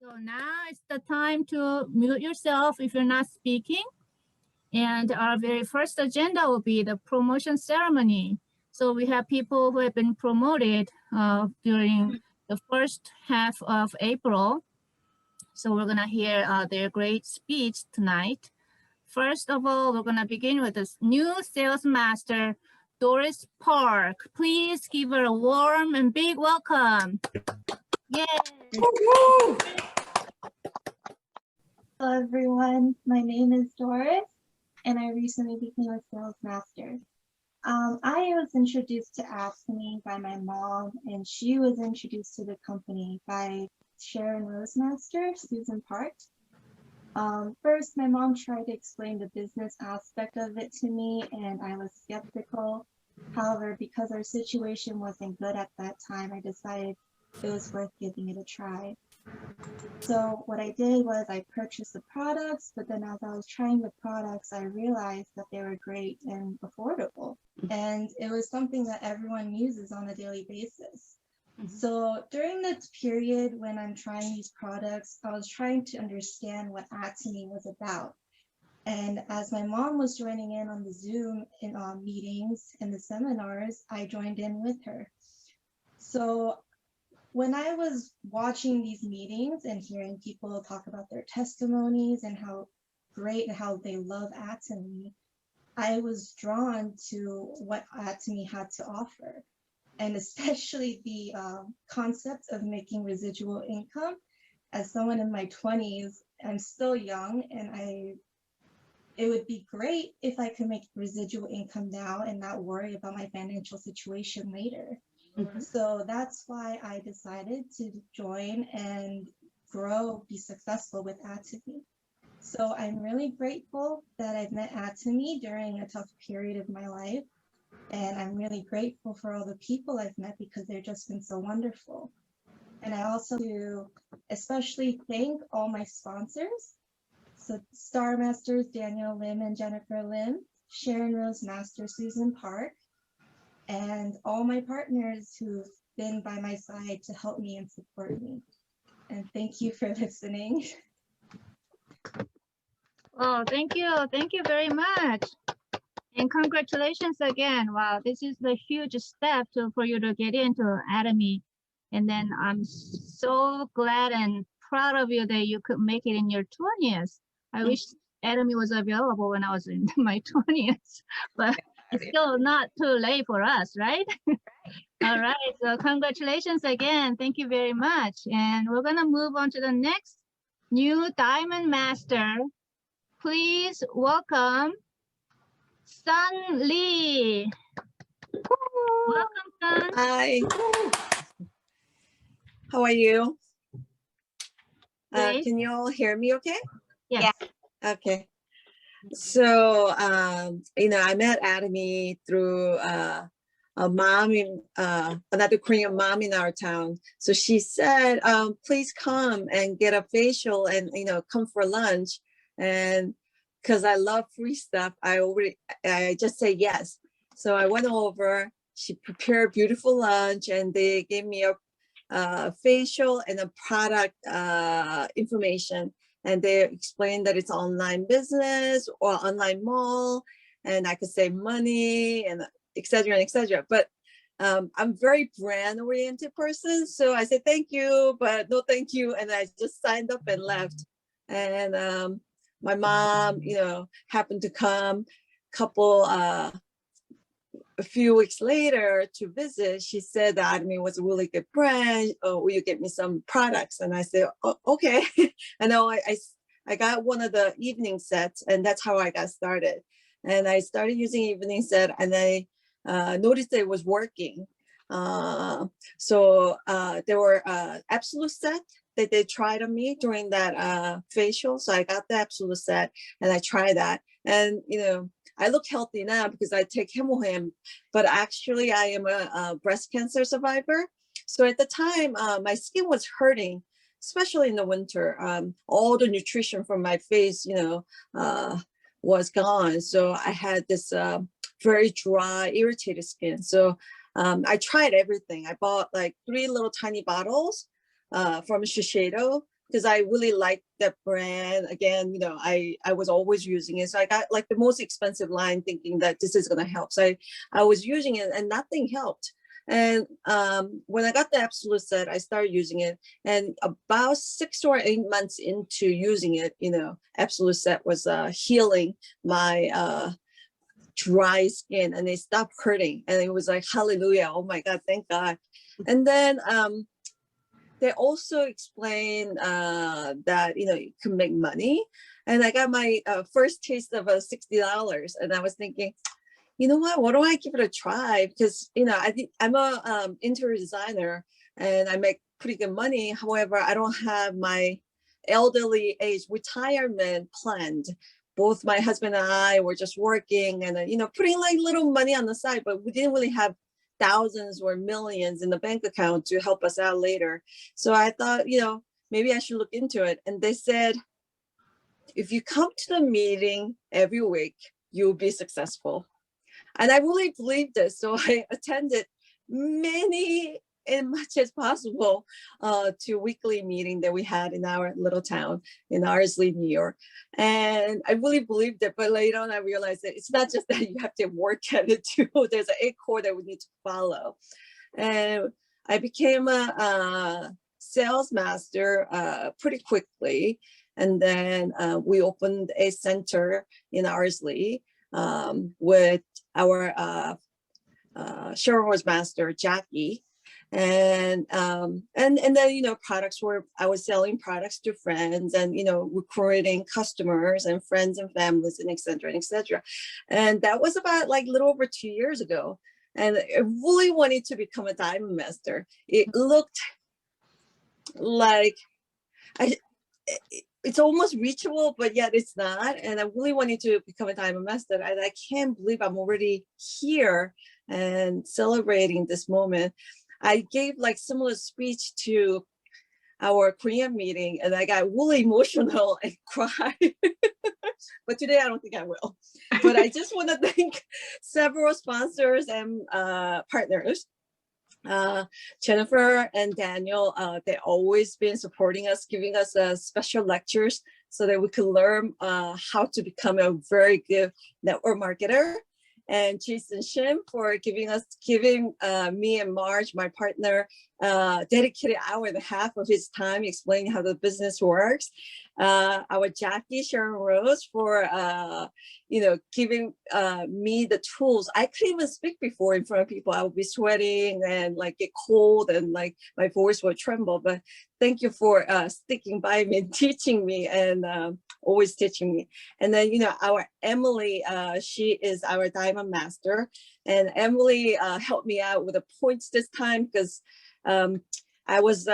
So now it's the time to mute yourself if you're not speaking. And our very first agenda will be the promotion ceremony. So we have people who have been promoted during the first half of April. So we're gonna hear their great speech tonight. First of all, we're gonna begin with this new sales master, Doris Park. Please give her a warm and big welcome. Yay! Hello everyone, my name is Doris and I recently became a sales master. I was introduced to Atomy by my mom and she was introduced to the company by Sharon Rosemaster, Susan Park. First, my mom tried to explain the business aspect of it to me and I was skeptical. However, because our situation wasn't good at that time, I decided it was worth giving it a try. So what I did was I purchased the products, but then as I was trying the products, I realized that they were great and affordable. And it was something that everyone uses on a daily basis. So during this period when I'm trying these products, I was trying to understand what Atomy was about. And as my mom was joining in on the Zoom meetings and the seminars, I joined in with her. So when I was watching these meetings and hearing people talk about their testimonies and how great and how they love Atomy, I was drawn to what Atomy had to offer. And especially the concept of making residual income. As someone in my 20s, I'm still young and it would be great if I could make residual income now and not worry about my financial situation later. So that's why I decided to join and grow, be successful with Atomy. So I'm really grateful that I've met Atomy during a tough period of my life. And I'm really grateful for all the people I've met because they've just been so wonderful. And I also do especially thank all my sponsors. So Star Masters, Daniel Lim and Jennifer Lim, Sharon Rose Master, Susan Park, and all my partners who've been by my side to help me and support me. And thank you for listening. Oh, thank you. Thank you very much. And congratulations again. Wow, this is the huge step for you to get into Atomy. And then I'm so glad and proud of you that you could make it in your 20s. I wish Atomy was available when I was in my 20s, but it's still not too late for us, right? All right, so congratulations again. Thank you very much. And we're gonna move on to the next new Diamond Master. Please welcome Sun Lee. Welcome, Sun. Hi. How are you? Great. Can you all hear me okay? Yes. Okay. So, I met Atomy through a mom in another Korean mom in our town. So she said, please come and get a facial and, come for lunch. And because I love free stuff, I just say yes. So I went over, she prepared beautiful lunch and they gave me a facial and a product information. And they explained that it's online business or online mall and I could save money and et cetera, and et cetera. But I'm very brand oriented person. So I said, thank you, but no, thank you. And I just signed up and left. And my mom, happened to come a few weeks later to visit. She said that Atomy was a really good brand. Oh, will you get me some products? And I said, oh, okay. And I got one of the evening sets and that's how I got started. And I started using evening set and I noticed that it was working. So there were absolute set that they tried on me during that facial. So I got the absolute set and I tried that. And, I look healthy now because I take Hemohim, but actually I am a breast cancer survivor. So at the time, my skin was hurting, especially in the winter. All the nutrition from my face, was gone. So I had this very dry, irritated skin. So I tried everything. I bought like 3 little tiny bottles from Shiseido because I really like that brand. Again, you know, I was always using it. So I got like the most expensive line thinking that this is going to help. So I was using it and nothing helped. And when I got the Absolute set, I started using it. And about 6 or 8 months into using it, you know, Absolute set was healing my dry skin, and it stopped hurting. And it was like, hallelujah. Oh my God, thank God. And then they also explain that, you know, you can make money. And I got my first taste of $60. And I was thinking, you know what, why don't I give it a try? Because, you know, I'm a interior designer and I make pretty good money. However, I don't have my elderly age retirement planned. Both my husband and I were just working and, you know, putting like little money on the side, but we didn't really have thousands or millions in the bank account to help us out later. So I thought, you know, maybe I should look into it. And they said, if you come to the meeting every week, you'll be successful. And I really believed this. So I attended many, as much as possible, to weekly meeting that we had in our little town in Arsley, New York. And I really believed it. But later on, I realized that it's not just that you have to work at it too. There's an 8 core that we need to follow. And I became a sales master pretty quickly. And then we opened a center in Arsley with our shareholders master Jackie, and then, you know, I was selling products to friends, and, you know, recruiting customers and friends and families, and et cetera and et cetera. And that was about like a little over 2 years ago. And I really wanted to become a diamond master. It looked like it's almost reachable, but yet it's not. And I really wanted to become a diamond master. And I can't believe I'm already here and celebrating this moment. I gave like similar speech to our Korean meeting, and I got really emotional and cried. But today I don't think I will. But I just want to thank several sponsors and partners. Jennifer and Daniel, they always been supporting us, giving us special lectures so that we could learn how to become a very good network marketer. And Jason Shim for giving me and Marge, my partner, dedicated 1.5 hours of his time explaining how the business works. Our Jackie Sharon Rose for you know, giving me the tools. I couldn't even speak before in front of people. I would be sweating and like get cold and like my voice would tremble. But thank you for sticking by me and teaching me, and always teaching me. And then, you know, our Emily, she is our diamond master, and Emily helped me out with the points this time, because I think I was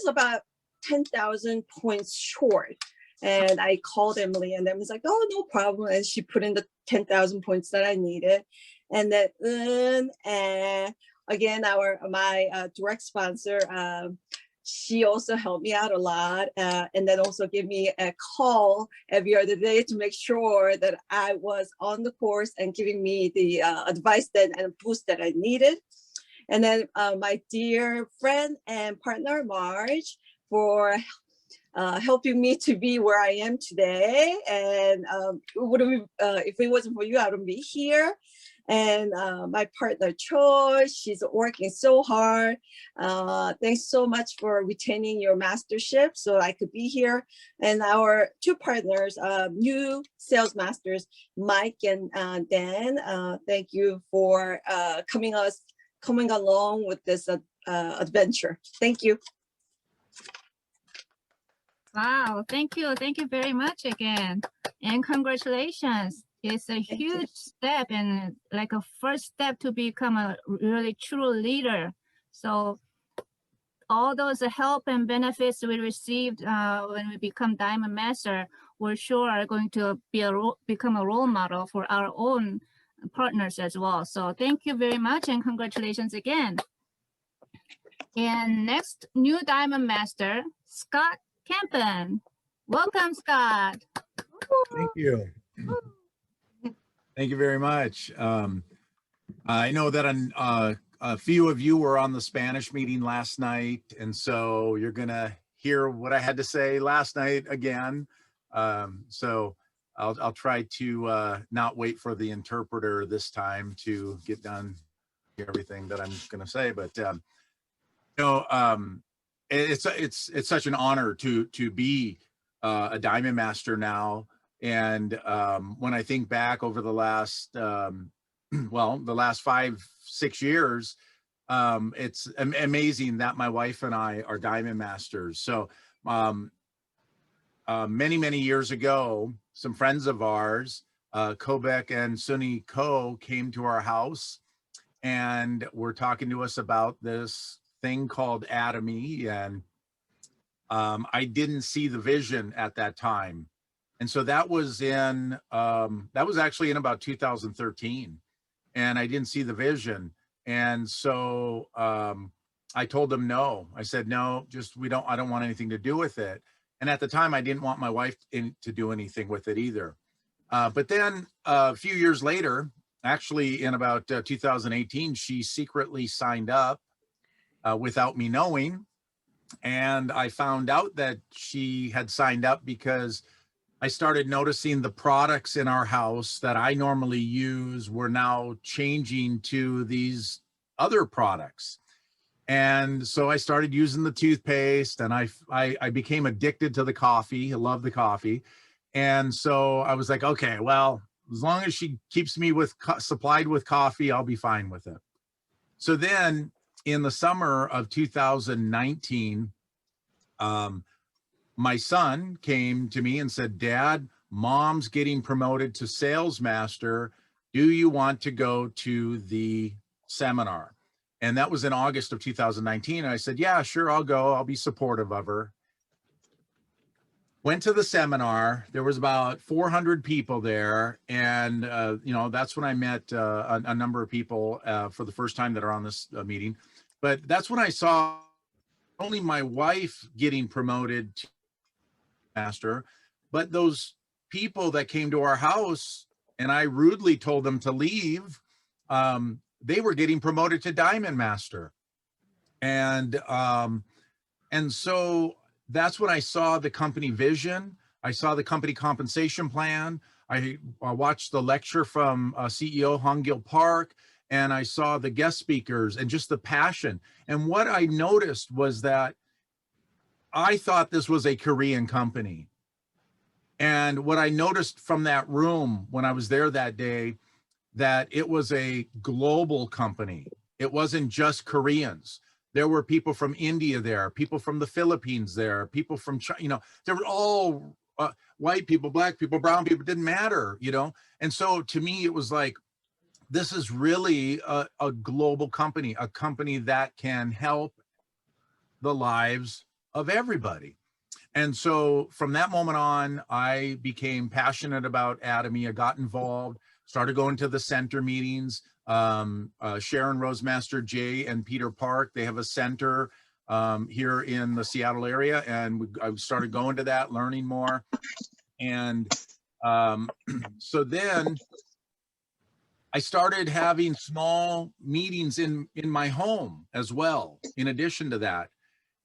about 10,000 points short. And I called Emily, and Emily's like, oh, no problem. And she put in the 10,000 points that I needed. And then, again, my direct sponsor, she also helped me out a lot, and then also give me a call every other day to make sure that I was on the course and giving me the advice and boost that I needed. And then my dear friend and partner, Marge, for helping me to be where I am today. And if it wasn't for you, I wouldn't be here. And my partner, Choi, she's working so hard. Thanks so much for retaining your mastership so I could be here. And our 2 partners, new sales masters, Mike and Dan, thank you for coming along with this adventure. Thank you. Wow, thank you very much again, and congratulations. It's a huge step, and like a first step to become a really true leader. So all those help and benefits we received when we become Diamond Master, we're sure are going to become a role model for our own partners as well. So thank you very much, and congratulations again. And next, new Diamond Master, Scott Campen. Welcome, Scott. Thank you. Thank you very much. I know that a few of you were on the Spanish meeting last night, and so you're going to hear what I had to say last night again. So I'll try to not wait for the interpreter this time to get done everything that I'm going to say. But you know, it's such an honor to be a Diamond Master now. And when I think back over the last well, the last 5-6 years, it's amazing that my wife and I are Diamond Masters. So many years ago, some friends of ours, Kobek and Suni Ko, came to our house and were talking to us about this thing called Atomy. And I didn't see the vision at that time. And so that was actually in about 2013. And I didn't see the vision. And so I told them no. I said, no, I don't want anything to do with it. And at the time, I didn't want my wife to do anything with it either. But then a few years later, actually in about 2018, she secretly signed up without me knowing. And I found out that she had signed up because I started noticing the products in our house that I normally use were now changing to these other products. And so I started using the toothpaste, and I became addicted to the coffee. I love the coffee. And so I was like, okay, well, as long as she keeps me supplied with coffee, I'll be fine with it. So then in the summer of 2019, my son came to me and said, Dad, Mom's getting promoted to sales master. Do you want to go to the seminar? And that was in August of 2019. And I said, yeah, sure, I'll go. I'll be supportive of her. Went to the seminar. There was about 400 people there. And, you know, that's when I met a number of people for the first time that are on this meeting. But that's when I saw only my wife getting promoted to master, but those people that came to our house and I rudely told them to leave, they were getting promoted to Diamond Master. And so that's when I saw the company vision. I saw the company compensation plan. I watched the lecture from CEO Hong Gil Park, and I saw the guest speakers and just the passion. And what I noticed was that I thought this was a Korean company. And what I noticed from that room when I was there that day, that it was a global company. It wasn't just Koreans. There were people from India there, people from the Philippines there, people from China, you know, they were all white people, black people, brown people, it didn't matter, you know? And so to me, it was like, this is really a global company, a company that can help the lives of everybody. And so from that moment on, I became passionate about Atomy. I got involved, started going to the center meetings. Sharon Rosemaster Jay and Peter Park, they have a center here in the Seattle area. And I started going to that, learning more. And so then I started having small meetings in my home as well, in addition to that.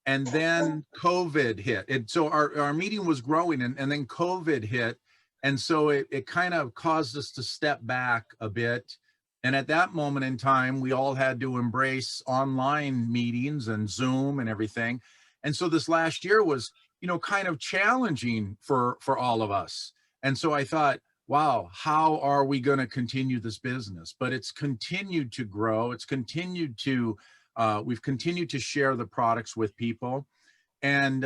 And then COVID hit. And so our meeting was growing, and then COVID hit. And so it kind of caused us to step back a bit. And at that moment in time, we all had to embrace online meetings and Zoom and everything. And so this last year was, you know, kind of challenging for all of us. And so I thought, wow, how are we going to continue this business? But it's continued to grow. It's continued to, we've continued to share the products with people. And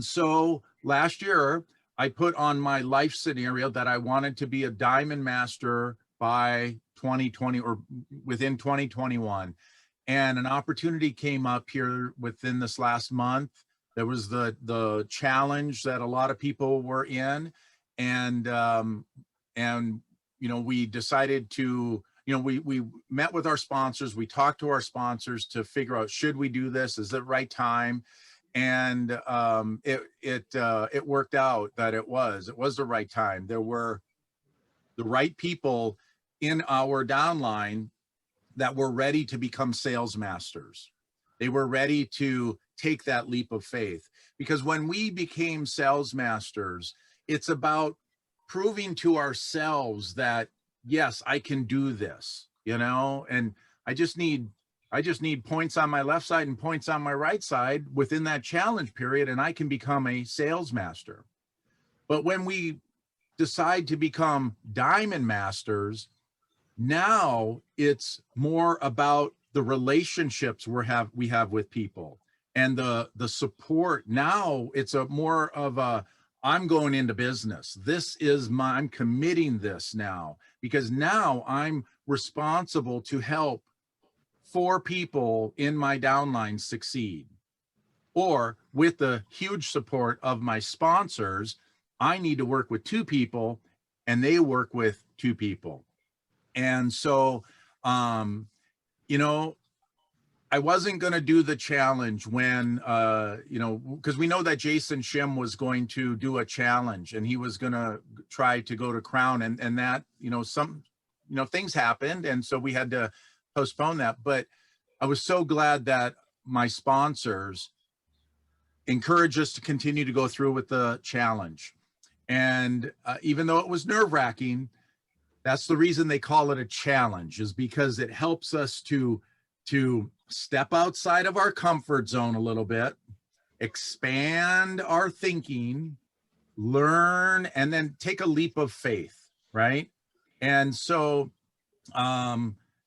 so last year, I put on my life scenario that I wanted to be a Diamond Master by 2020 or within 2021. And an opportunity came up here within this last month. There was the challenge that a lot of people were in. And you know, we decided to, you know, we met with our sponsors. We talked to our sponsors to figure out, should we do this? Is it the right time? And it worked out that it was the right time. There were the right people in our downline that were ready to become sales masters. They were ready to take that leap of faith. Because when we became sales masters, it's about proving to ourselves that, yes, I can do this, you know, and I just need points on my left side and points on my right side within that challenge period, and I can become a sales master. But when we decide to become diamond masters, now it's more about the relationships we have with people and the support. Now it's a more of a, I'm going into business. I'm committing this now, because now I'm responsible to help 4 people in my downline succeed. Or with the huge support of my sponsors, I need to work with 2 people and they work with 2 people. And so, you know, I wasn't going to do the challenge when, you know, because we know that Jason Shim was going to do a challenge and he was going to try to go to Crown, and that, you know, things happened. And so we had to postpone that. But I was so glad that my sponsors encouraged us to continue to go through with the challenge. And even though it was nerve-wracking, that's the reason they call it a challenge, is because it helps us to step outside of our comfort zone a little bit, expand our thinking, learn, and then take a leap of faith, right? And so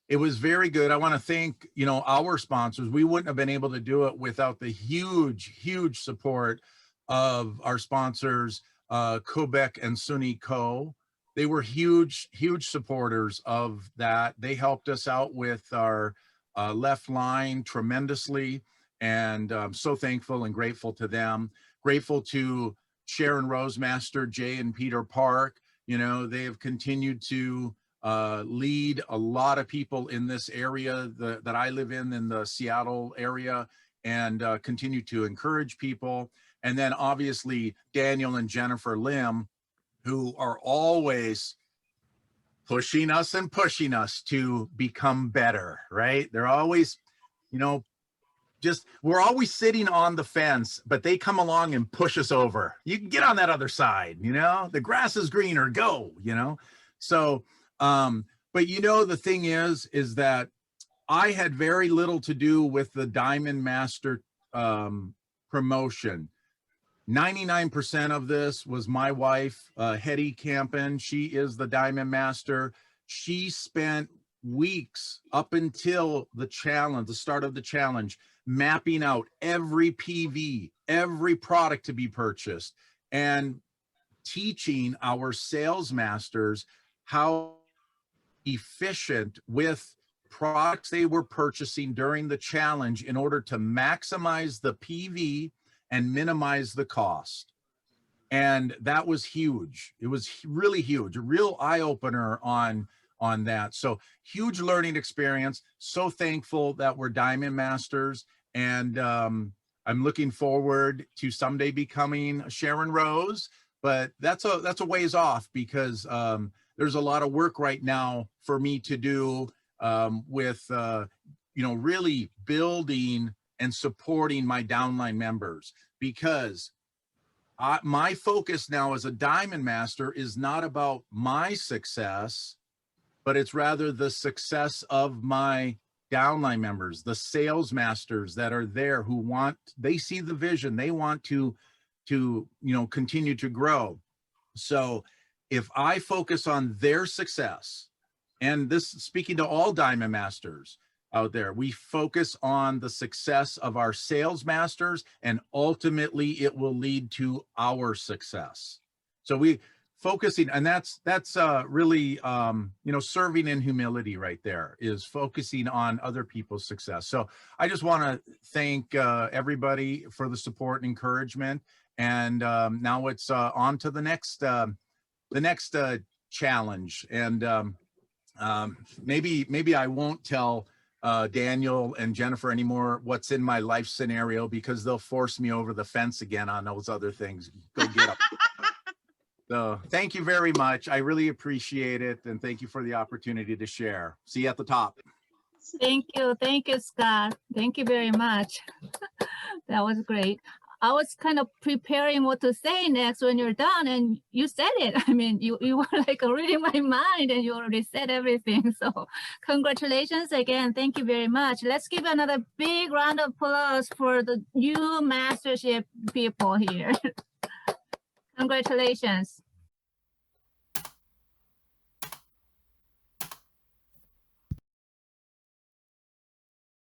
it was very good. I want to thank, you know, our sponsors. We wouldn't have been able to do it without the huge support of our sponsors, Quebec and SUNY Co. They were huge supporters of that. They helped us out with our left line tremendously, and I'm so thankful and grateful to them. Grateful to Sharon Rosemaster, Jay and Peter Park. You know, they have continued to lead a lot of people in this area that I live in the Seattle area, and continue to encourage people. And then obviously Daniel and Jennifer Lim, who are always pushing us to become better, right? They're always, you know, we're always sitting on the fence, but they come along and push us over. You can get on that other side, you know, the grass is greener, go, you know? So, but you know, the thing is that I had very little to do with the Diamond Master promotion. 99% of this was my wife, Hetty Campen. She is the Diamond Master. She spent weeks up until the challenge, the start of the challenge, mapping out every PV, every product to be purchased, and teaching our sales masters how efficient with products they were purchasing during the challenge in order to maximize the PV and minimize the cost. And that was huge. It was really huge, a real eye-opener on that. So huge learning experience. So thankful that we're Diamond Masters. And I'm looking forward to someday becoming Sharon Rose, but that's a ways off, because there's a lot of work right now for me to do with, you know, really building and supporting my downline members, because my focus now as a Diamond Master is not about my success, but it's rather the success of my downline members, the sales masters that are there, who they see the vision, they want to you know, continue to grow. So if I focus on their success, and this speaking to all Diamond Masters out there, we focus on the success of our sales masters, and ultimately it will lead to our success. So we focusing, and that's really, you know, serving in humility right there, is focusing on other people's success. So I just want to thank everybody for the support and encouragement. And now it's on to the next challenge. And maybe I won't tell Daniel and Jennifer anymore what's in my life scenario, because they'll force me over the fence again on those other things. Go get them. So thank you very much. I really appreciate it. And thank you for the opportunity to share. See you at the top. Thank you, Scott. Thank you very much. That was great. I was kind of preparing what to say next when you're done, and you said it. I mean, you were like reading my mind, and you already said everything. So congratulations again. Thank you very much. Let's give another big round of applause for the new mastership people here. Congratulations.